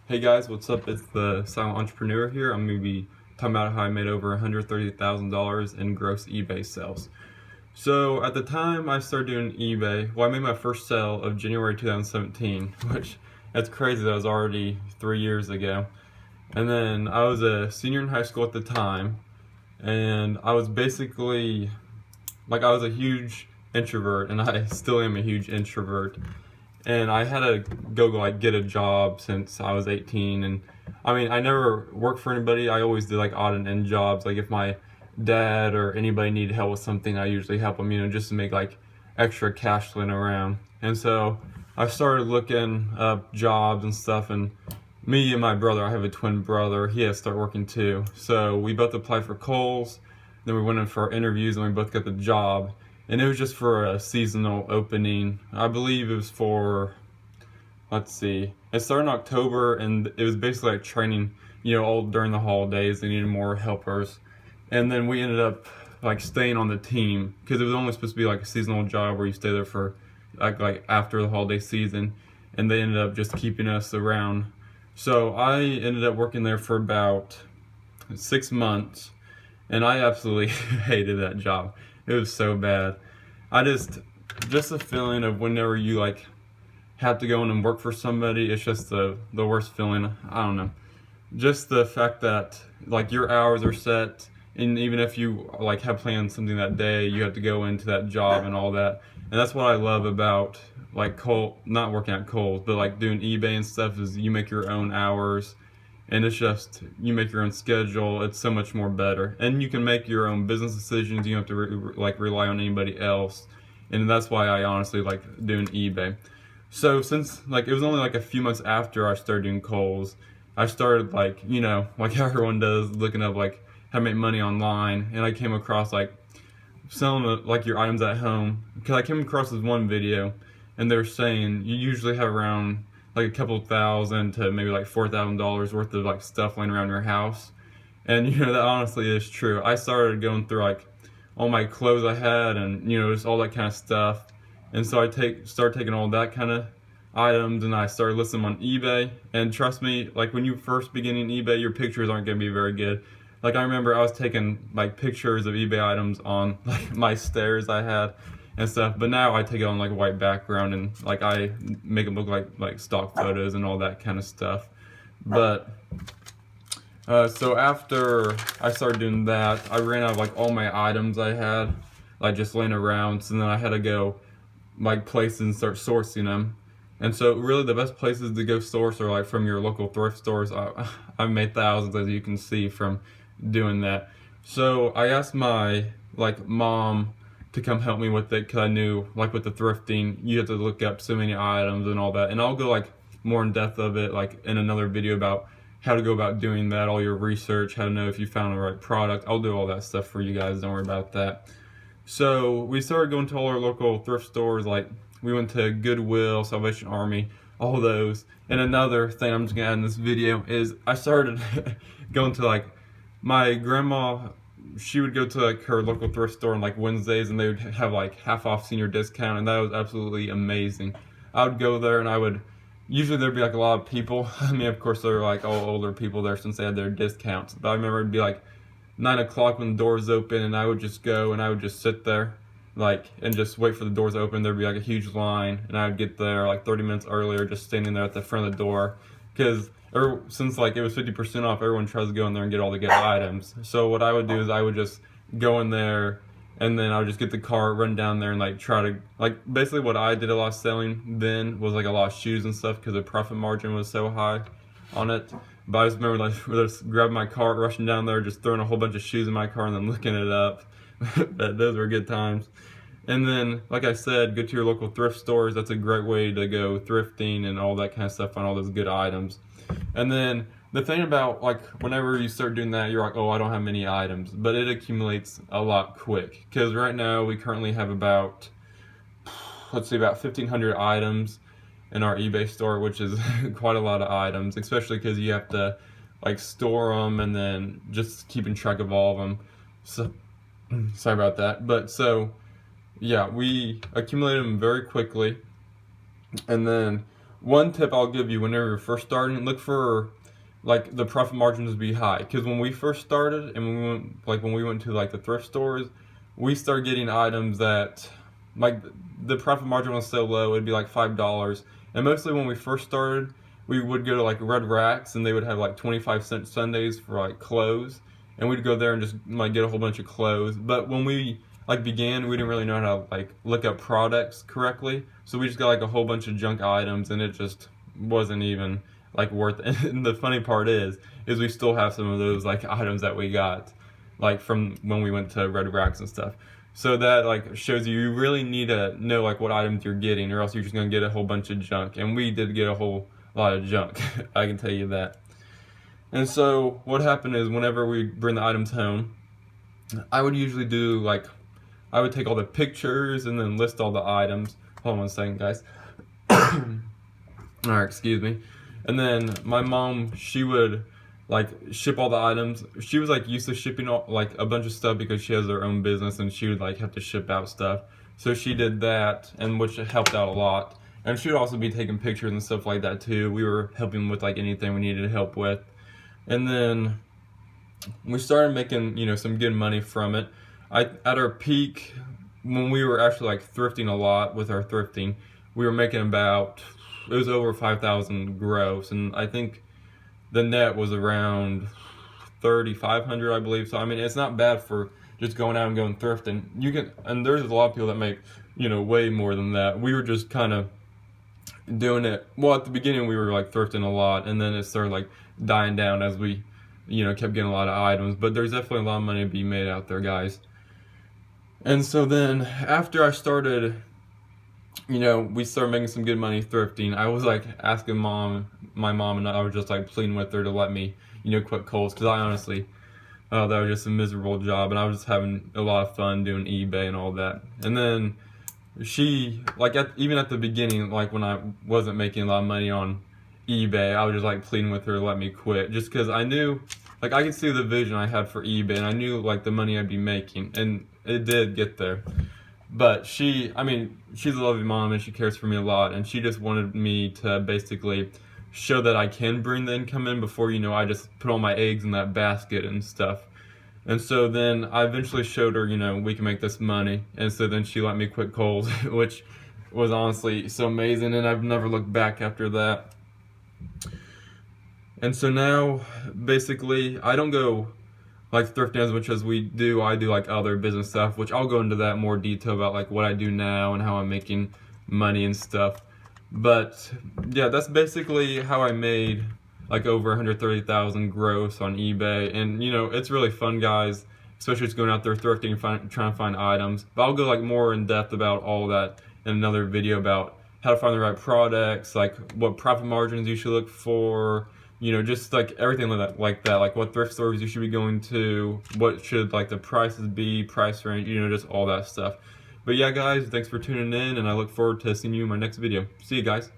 Hey guys, what's up? It's the Silent Entrepreneur here. I'm going to be talking about how I made over $130,000 in gross eBay sales. So at the time I started doing eBay, I made my first sale of January 2017, which that's crazy, that was already 3 years ago. And then I was a senior in high school at the time, and I was basically, I was a huge introvert, and I still am a huge introvert. And I had to go get a job since I was 18. And I mean, I never worked for anybody. I always did like odd and end jobs. Like if my dad or anybody needed help with something, I usually help them, just to make like extra cash laying around. And so I started looking up jobs and stuff. And me and my brother, I have a twin brother, he had to start working too. So we both applied for Kohl's. Then we went in for our interviews and we both got the job. And it was just for a seasonal opening. I believe it was for, let's see, it started in October, and it was basically like training, all during the holidays. They needed more helpers. And then we ended up like staying on the team because it was only supposed to be like a seasonal job where you stay there for like after the holiday season. And they ended up just keeping us around. So I ended up working there for about 6 months, and I absolutely hated that job. It was so bad. Just the feeling of whenever you like have to go in and work for somebody, it's just the worst feeling. I don't know. Just the fact that like your hours are set, and even if you like have planned something that day, you have to go into that job and all that. And that's what I love about like not working at Kohl's, but like doing eBay and stuff, is you make your own hours. And it's just, you make your own schedule. It's so much more better, and you can make your own business decisions. You don't have to rely on anybody else, and that's why I honestly like doing eBay. So since like it was only like a few months after I started doing Kohl's, I started like like everyone does, looking up like how to make money online, and I came across like selling like your items at home, because I came across this one video, and they're saying you usually have around like a couple thousand to maybe like $4,000 worth of like stuff laying around your house. And that honestly is true. I started going through like all my clothes I had, and just all that kind of stuff. And so I started taking all that kind of items, and I started listing them on eBay. And trust me, like when you first begin in eBay, your pictures aren't going to be very good. Like I remember I was taking like pictures of eBay items on like my stairs I had and stuff, but now I take it on like a white background, and like I make them look like stock photos and all that kind of stuff. But so after I started doing that, I ran out of like all my items I had like just laying around. So then I had to go like places and start sourcing them. And so really the best places to go source are like from your local thrift stores. I've made thousands, as you can see, from doing that. So I asked my like mom to come help me with it, because I knew like with the thrifting you have to look up so many items and all that. And I'll go like more in depth of it like in another video about how to go about doing that, all your research, how to know if you found the right product. I'll do all that stuff for you guys, don't worry about that. So we started going to all our local thrift stores. Like we went to Goodwill, Salvation Army, all those. And another thing I'm just gonna add in this video is I started going to like my grandma. She would go to like her local thrift store on like Wednesdays, and they would have like half off senior discount, and that was absolutely amazing. I would go there, and usually there'd be like a lot of people. I mean, of course, there were like all older people there since they had their discounts. But I remember it'd be like 9 o'clock when the doors open, and I would just go and I would just sit there and just wait for the doors to open. There'd be like a huge line, and I would get there like 30 minutes earlier, just standing there at the front of the door, because since like it was 50% off, everyone tries to go in there and get all the good items. So what I would do is I would just go in there, and then I would just get the cart, run down there, and like try to basically what I did a lot of selling then was like a lot of shoes and stuff, because the profit margin was so high on it. But I just remember like just grabbing my cart, rushing down there, just throwing a whole bunch of shoes in my car, and then looking it up. Those were good times. And then, like I said, go to your local thrift stores. That's a great way to go thrifting and all that kind of stuff on all those good items. And then the thing about like whenever you start doing that, you're like, oh, I don't have many items, but it accumulates a lot quick. Because right now we currently have about 1,500 items in our eBay store, which is quite a lot of items, especially because you have to like store them and then just keeping track of all of them. So sorry about that. But so yeah, we accumulated them very quickly. And then one tip I'll give you whenever you're first starting, look for like the profit margins to be high. Because when we first started and when we went to like the thrift stores, we started getting items that like the profit margin was so low, it'd be like $5. And mostly when we first started, we would go to like Red Racks and they would have like 25-cent Sundays for like clothes, and we'd go there and just like get a whole bunch of clothes. But when we like began, we didn't really know how to like look up products correctly, so we just got like a whole bunch of junk items, and it just wasn't even like worth it. And the funny part is we still have some of those like items that we got like from when we went to Red Racks and stuff. So that like shows you really need to know like what items you're getting, or else you're just gonna get a whole bunch of junk. And we did get a whole lot of junk, I can tell you that. And so what happened is whenever we bring the items home, I would usually do like, I would take all the pictures and then list all the items. Hold on one second, guys. Alright, excuse me. And then my mom, she would like ship all the items. She was like used to shipping all, like a bunch of stuff because she has her own business, and she would like have to ship out stuff. So she did that, and which helped out a lot. And she would also be taking pictures and stuff like that too. We were helping with like anything we needed help with. And then we started making, you know, some good money from it. At our peak, when we were actually like thrifting a lot with our thrifting, we were making about, it was over 5,000 gross, and I think the net was around 3,500, I believe. So I mean, it's not bad for just going out and going thrifting. You can, and there's a lot of people that make, you know, way more than that. We were just kind of doing it. Well, at the beginning we were like thrifting a lot, and then it started like dying down as we, you know, kept getting a lot of items. But there's definitely a lot of money to be made out there, guys. And so then after I started, you know, we started making some good money thrifting, I was like asking my mom, and I was just like pleading with her to let me, you know, quit Kohl's, because I honestly, that was just a miserable job, and I was just having a lot of fun doing eBay and all that. And then she, like even at the beginning, like when I wasn't making a lot of money on eBay, I was just like pleading with her to let me quit, just because I knew, like I could see the vision I had for eBay, and I knew like the money I'd be making, and it did get there. But she, I mean, she's a loving mom and she cares for me a lot, and she just wanted me to basically show that I can bring the income in before, you know, I just put all my eggs in that basket and stuff. And so then I eventually showed her, you know, we can make this money. And so then she let me quit Kohl's, which was honestly so amazing, and I've never looked back after that. And so now, basically, I don't go like thrifting as much as we do. I do like other business stuff, which I'll go into that in more detail about like what I do now and how I'm making money and stuff. But yeah, that's basically how I made like over 130,000 gross on eBay. And you know, it's really fun, guys, especially just going out there thrifting and trying to find items. But I'll go like more in depth about all that in another video, about how to find the right products, like what profit margins you should look for, you know, just like everything like that, like what thrift stores you should be going to, what should like the prices be, price range, you know, just all that stuff. But yeah, guys, thanks for tuning in, and I look forward to seeing you in my next video. See you guys.